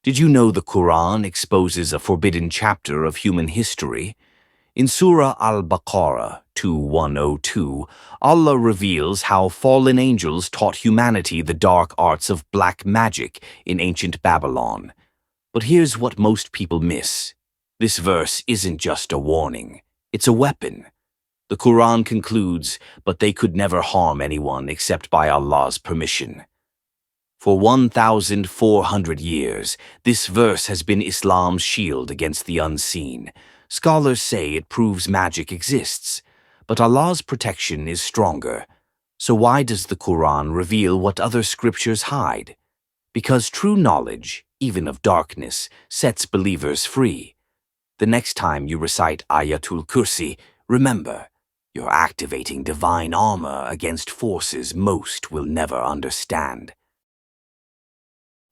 Did you know the Quran exposes a forbidden chapter of human history? In Surah Al-Baqarah 2102, Allah reveals how fallen angels taught humanity the dark arts of black magic in ancient Babylon. But here's what most people miss. This verse isn't just a warning, it's a weapon. The Quran concludes, but they could never harm anyone except by Allah's permission. For 1,400 years, this verse has been Islam's shield against the unseen. Scholars say it proves magic exists, but Allah's protection is stronger. So why does the Quran reveal what other scriptures hide? Because true knowledge, even of darkness, sets believers free. The next time you recite Ayatul Kursi, remember, you're activating divine armor against forces most will never understand.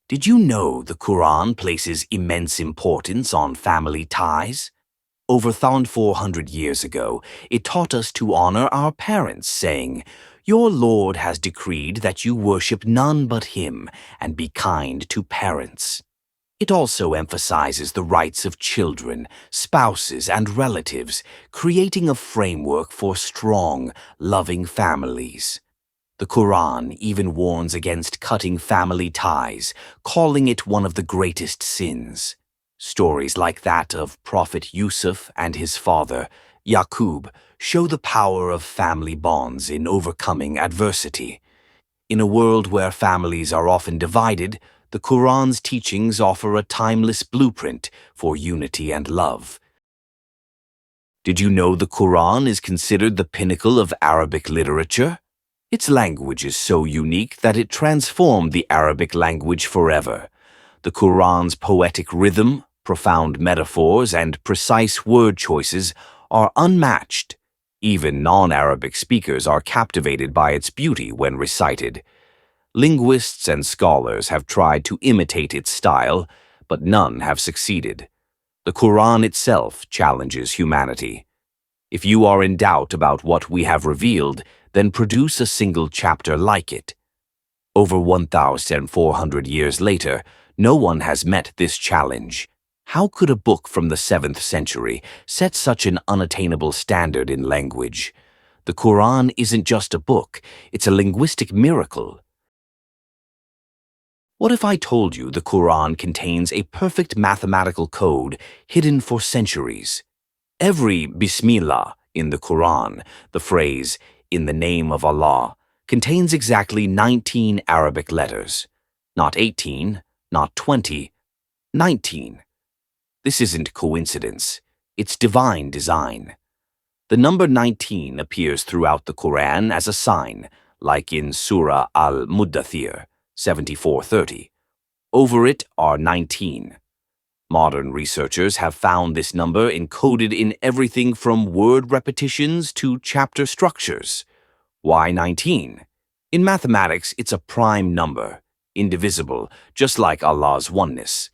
Did you know the Quran places immense importance on family ties? Over 1,400 years ago, it taught us to honor our parents, saying, "Your Lord has decreed that you worship none but Him and be kind to parents." It also emphasizes the rights of children, spouses, and relatives, creating a framework for strong, loving families. The Quran even warns against cutting family ties, calling it one of the greatest sins. Stories like that of Prophet Yusuf and his father, Yaqub, show the power of family bonds in overcoming adversity. In a world where families are often divided, the Quran's teachings offer a timeless blueprint for unity and love. Did you know the Quran is considered the pinnacle of Arabic literature? Its language is so unique that it transformed the Arabic language forever. The Quran's poetic rhythm, profound metaphors, and precise word choices are unmatched. Even non-Arabic speakers are captivated by its beauty when recited. Linguists and scholars have tried to imitate its style, but none have succeeded. The Quran itself challenges humanity. If you are in doubt about what we have revealed, then produce a single chapter like it. Over 1,400 years later, no one has met this challenge. How could a book from the 7th century set such an unattainable standard in language? The Quran isn't just a book, it's a linguistic miracle. What if I told you the Quran contains a perfect mathematical code hidden for centuries? Every Bismillah in the Quran, the phrase, "in the name of Allah," contains exactly 19 Arabic letters. Not 18, not 20, 19. This isn't coincidence, it's divine design. The number 19 appears throughout the Quran as a sign, like in Surah Al-Muddathir 74:30. Over it are 19. Modern researchers have found this number encoded in everything from word repetitions to chapter structures. Why 19? In mathematics, it's a prime number, indivisible, just like Allah's oneness.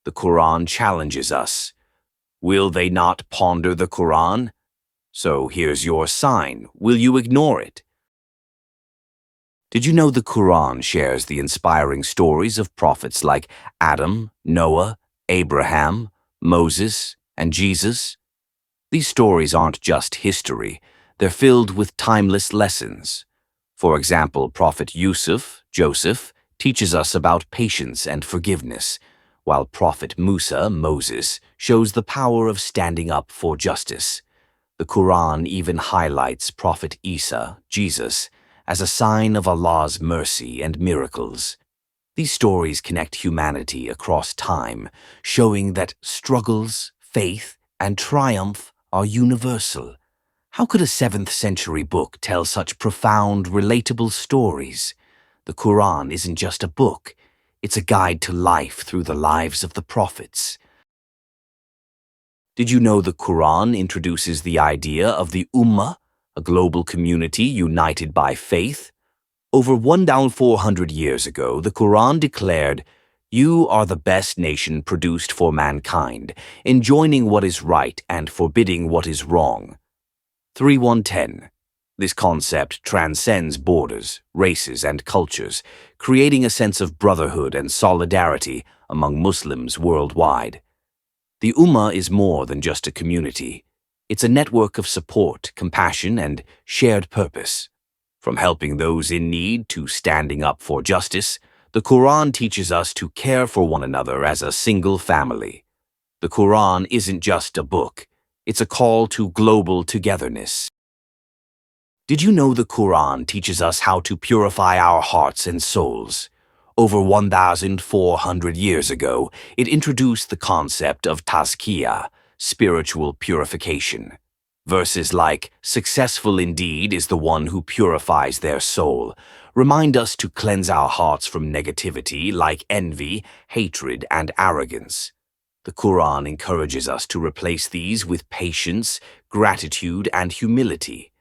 The Quran challenges us. Will they not ponder the Quran? So here's your sign. Will you ignore it? Did you know the Quran shares the inspiring stories of prophets like Adam, Noah, Abraham, Moses, and Jesus? These stories aren't just history, they're filled with timeless lessons. For example, Prophet Yusuf, Joseph, teaches us about patience and forgiveness, while Prophet Musa, Moses, shows the power of standing up for justice. The Quran even highlights Prophet Isa, Jesus, as a sign of Allah's mercy and miracles. These stories connect humanity across time, showing that struggles, faith, and triumph are universal. How could a 7th century book tell such profound, relatable stories? The Quran isn't just a book, it's a guide to life through the lives of the prophets. Did you know the Quran introduces the idea of the Ummah, a global community united by faith? Over 1,400 years ago, the Quran declared, "You are the best nation produced for mankind, enjoining what is right and forbidding what is wrong." 3:110. This concept transcends borders, races, and cultures, creating a sense of brotherhood and solidarity among Muslims worldwide. The Ummah is more than just a community. It's a network of support, compassion, and shared purpose. From helping those in need to standing up for justice, the Quran teaches us to care for one another as a single family. The Quran isn't just a book. It's a call to global togetherness. Did you know the Quran teaches us how to purify our hearts and souls? Over 1,400 years ago, it introduced the concept of tazkiyah, spiritual purification. Verses like, "Successful indeed is the one who purifies their soul," remind us to cleanse our hearts from negativity like envy, hatred, and arrogance. The Quran encourages us to replace these with patience, gratitude, and humility.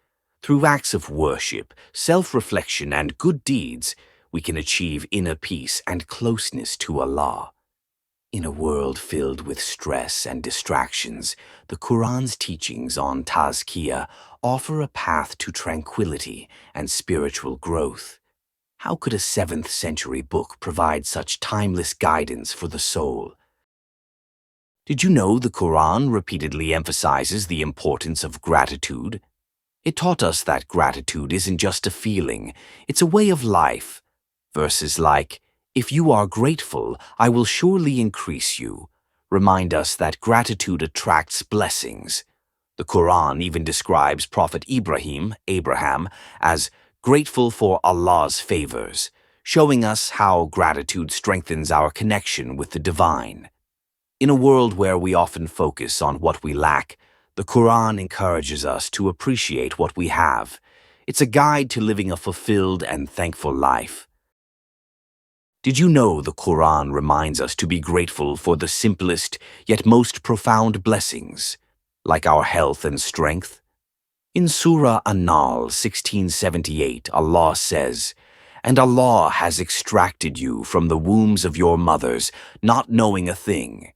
Through acts of worship, self-reflection, and good deeds, we can achieve inner peace and closeness to Allah. In a world filled with stress and distractions, the Quran's teachings on tazkiyah offer a path to tranquility and spiritual growth. How could a 7th century book provide such timeless guidance for the soul? Did you know the Quran repeatedly emphasizes the importance of gratitude? It taught us that gratitude isn't just a feeling, it's a way of life. Verses like, "If you are grateful, I will surely increase you," remind us that gratitude attracts blessings. The Quran even describes Prophet Abraham, as grateful for Allah's favors, showing us how gratitude strengthens our connection with the divine. In a world where we often focus on what we lack, the Quran encourages us to appreciate what we have. It's a guide to living a fulfilled and thankful life. Did you know the Quran reminds us to be grateful for the simplest yet most profound blessings, like our health and strength? In Surah An-Nahl 1678, Allah says, "And Allah has extracted you from the wombs of your mothers, not knowing a thing.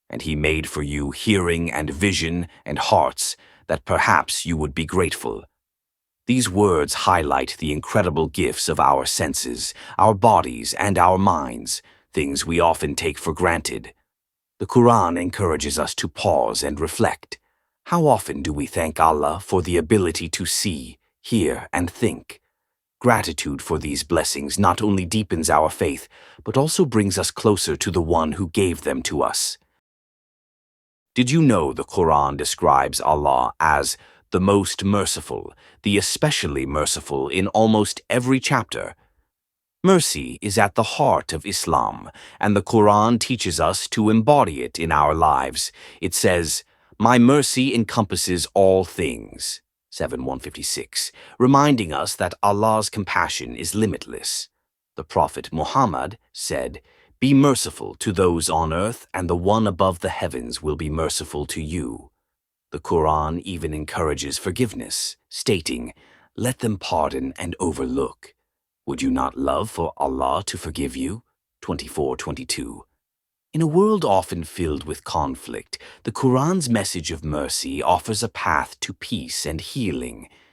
And He made for you hearing and vision and hearts, that perhaps you would be grateful." These words highlight the incredible gifts of our senses, our bodies, and our minds, things we often take for granted. The Quran encourages us to pause and reflect. How often do we thank Allah for the ability to see, hear, and think? Gratitude for these blessings not only deepens our faith, but also brings us closer to the one who gave them to us. Did you know the Quran describes Allah as the most merciful, the especially merciful in almost every chapter? Mercy is at the heart of Islam, and the Quran teaches us to embody it in our lives. It says, "My mercy encompasses all things," 7:156, reminding us that Allah's compassion is limitless. The Prophet Muhammad said, "Be merciful to those on earth, and the one above the heavens will be merciful to you." The Quran even encourages forgiveness, stating, "Let them pardon and overlook." Would you not love for Allah to forgive you? 24:22. In a world often filled with conflict, the Quran's message of mercy offers a path to peace and healing.